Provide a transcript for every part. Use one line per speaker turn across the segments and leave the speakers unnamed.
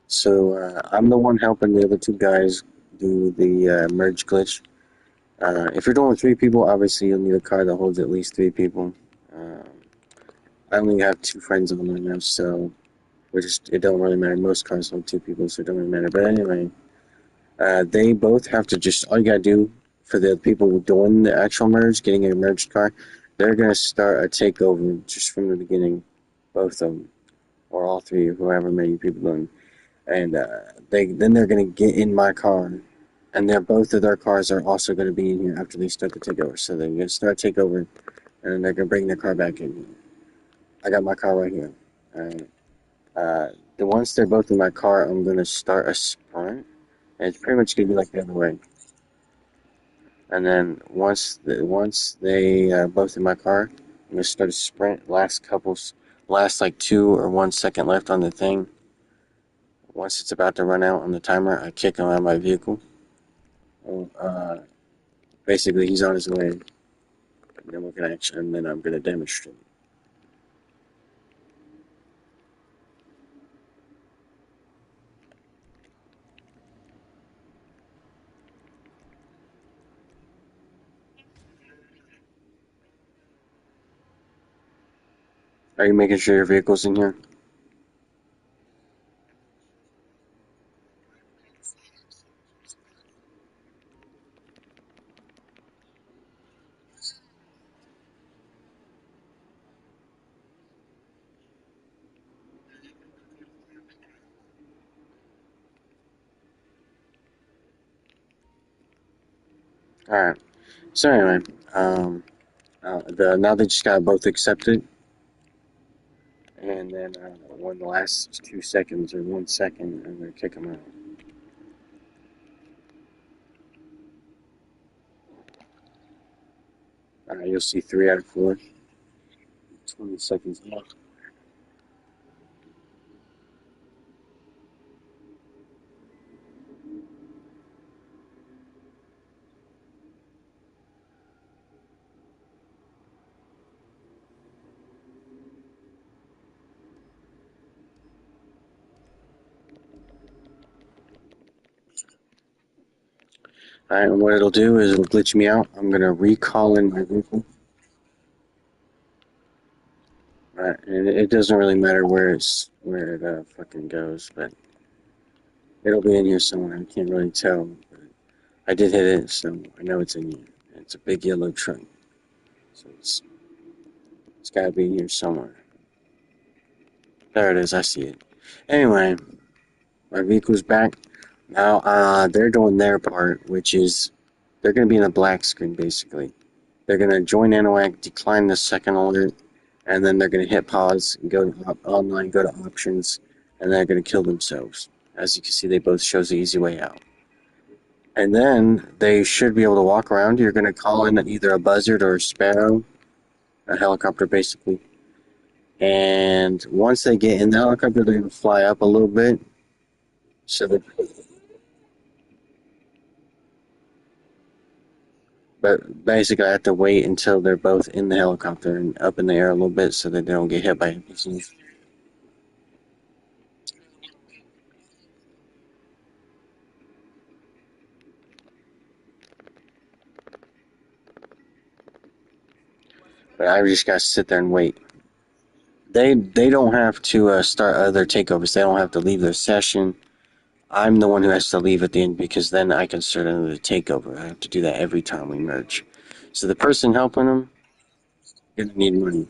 I'm the one helping the other two guys do the merge glitch. If you're doing with three people, obviously you'll need a car that holds at least three people. Um, I only have two friends on right now, so it don't really matter. Most cars hold two people, so it don't really matter. But anyway, they both have to just all you gotta do for the people doing the actual merge, getting a merged car, they're gonna start a takeover just from the beginning, both of them or all three, whoever many people doing. And they're gonna get in my car, and both of their cars are also gonna be in here after they start the takeover. So they're gonna start takeover, and then they're gonna bring their car back in. I got my car right here. Alright. Uh, once they're both in my car, I'm gonna start a sprint, and it's pretty much gonna be like the other way. And then once they both in my car, I'm gonna start a sprint. Last like 2 or 1 second left on the thing. Once it's about to run out on the timer, I kick him out of my vehicle. Uh, Basically, he's on his way. And then we're gonna action, and then I'm gonna demonstrate. Are you making sure your vehicle's in here? All right. So anyway, um, now they just got both accepted, and then when the last 2 seconds or 1 second, I'm gonna kick them out. You'll see 3 out of 4. 20 seconds left. All right, and what it'll do is it'll glitch me out. I'm gonna recall in my vehicle. Right, and it doesn't really matter where it fucking goes, but it'll be in here somewhere. I can't really tell, but I did hit it, so I know it's in here. It's a big yellow truck, so it's gotta be in here somewhere. There it is. I see it. Anyway, my vehicle's back. Now, they're doing their part, which is they're gonna be in a black screen basically. They're gonna join Anoac, decline the second alert, and then they're gonna hit pause, and go to online, go to options, and they're gonna kill themselves. As you can see, they both shows the easy way out. And then they should be able to walk around. You're gonna call in either a buzzard or a sparrow, a helicopter basically. And once they get in the helicopter, they're gonna fly up a little bit. So that, but basically, I have to wait until they're both in the helicopter and up in the air a little bit, so that they don't get hit by NPCs. But I just gotta sit there and wait. They don't have to start other takeovers. They don't have to leave their session. I'm the one who has to leave at the end because then I can start another takeover. I have to do that every time we merge. So the person helping them gonna need money.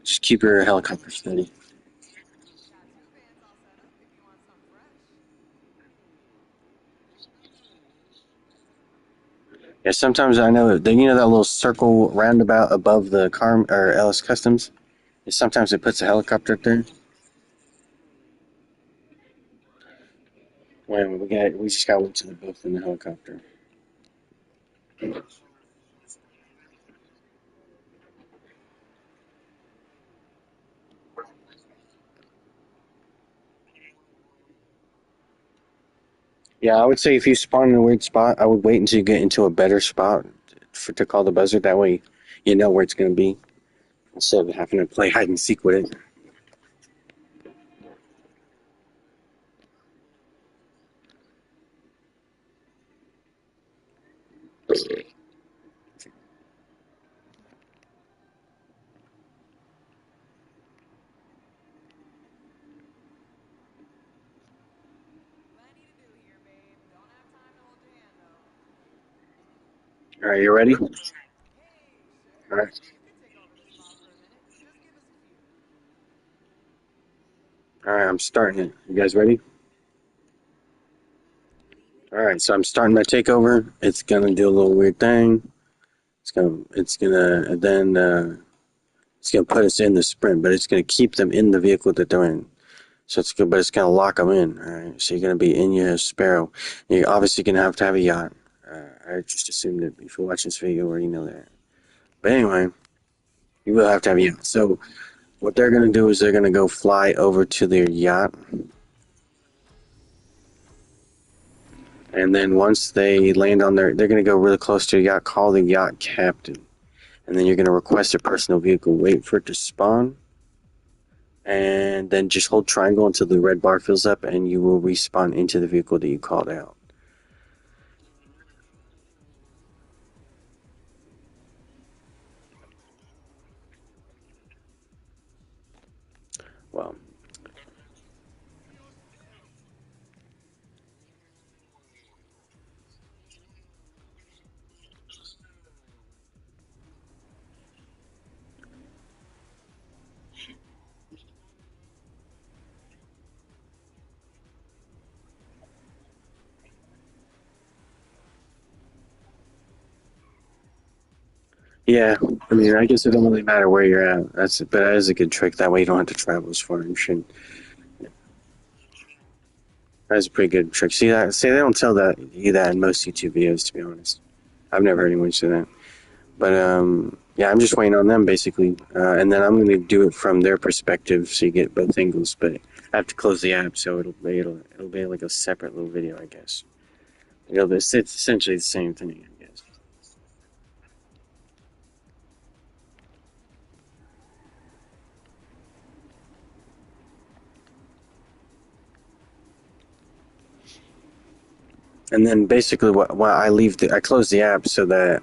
Just keep your helicopter steady. Yeah, sometimes I know that that little circle roundabout above the car or LS Customs. Sometimes it puts a helicopter up there. When we just got wait till they're both in the helicopter. Yeah, I would say if you spawn in a weird spot, I would wait until you get into a better spot to call the buzzard. That way, you know where it's going to be instead of having to play hide and seek with it. All right, you ready? All right. All right, I'm starting it. You guys ready? All right, so I'm starting my takeover. It's gonna do a little weird thing. It's gonna put us in the sprint, but it's gonna keep them in the vehicle that they're in. So it's good, but it's gonna lock them in. All right, so you're gonna be in your Sparrow. You're obviously gonna have to have a yacht. I just assumed that if you're watching this video, you already know that. But anyway, you will have to have a yacht. So what they're gonna do is they're gonna go fly over to their yacht, and then once they land on they're gonna go really close to the yacht. Call the yacht captain, and then you're gonna request a personal vehicle. Wait for it to spawn, and then just hold triangle until the red bar fills up, and you will respawn into the vehicle that you called out. Well, yeah, I mean, I guess it don't really matter where you're at. But that is a good trick. That way you don't have to travel as far and shit. That's a pretty good trick. See that? See, they don't tell you that in most YouTube videos, to be honest. I've never heard anyone say that. But yeah, I'm just waiting on them basically, and then I'm going to do it from their perspective, so you get both angles. But I have to close the app, so it'll be like a separate little video, I guess. It's essentially the same thing, I guess. And then basically, I close the app so that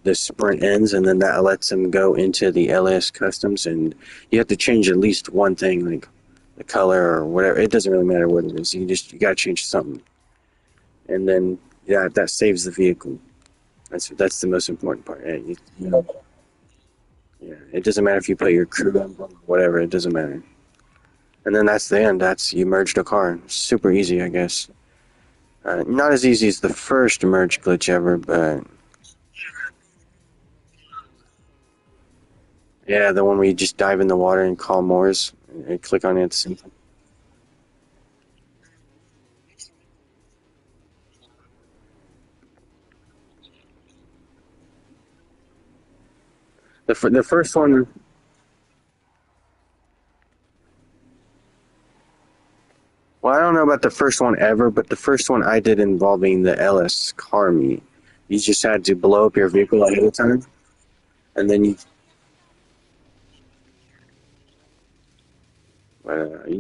the sprint ends, and then that lets them go into the LS customs, and you have to change at least one thing, like the color or whatever. It doesn't really matter what it is. You gotta change something, and then yeah, that saves the vehicle. That's the most important part. Yeah, it doesn't matter if you put your crew emblem, whatever. It doesn't matter. And then that's the end. That's you merged a car. Super easy, I guess. Not as easy as the first merge glitch ever, but yeah, the one where you just dive in the water and call Moors and click on it at the same time. The first one, well, I don't know about the first one ever, but the first one I did involving the LS car meet. You just had to blow up your vehicle ahead of time, and then you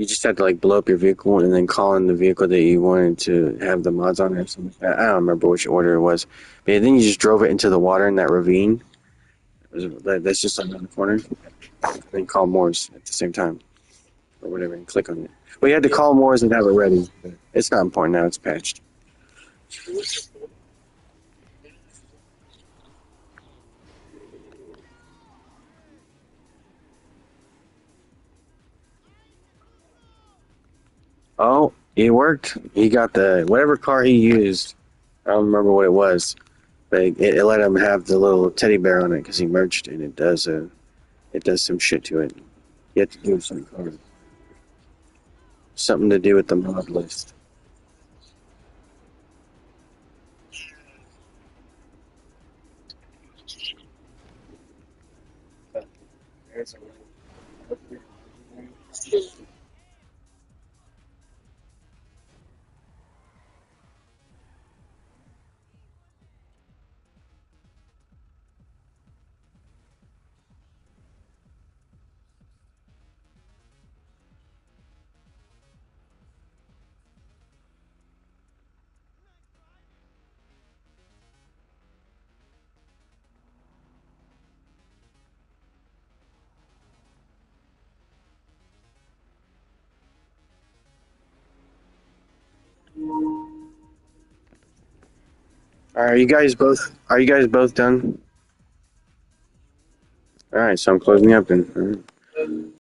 just had to like blow up your vehicle and then call in the vehicle that you wanted to have the mods on it or something. I don't remember which order it was, but then you just drove it into the water in that ravine. That's just on the corner. And then call Moors at the same time or whatever and click on it. But you had to call Moors and have it ready. It's not important now. It's patched. Oh, it worked. He got the whatever car he used. I don't remember what it was, but it let him have the little teddy bear on it because he merged and it does some shit to it. You have to do something to do with the mod list. Are you guys both? Are you guys both done? All right, so I'm closing up then. All right.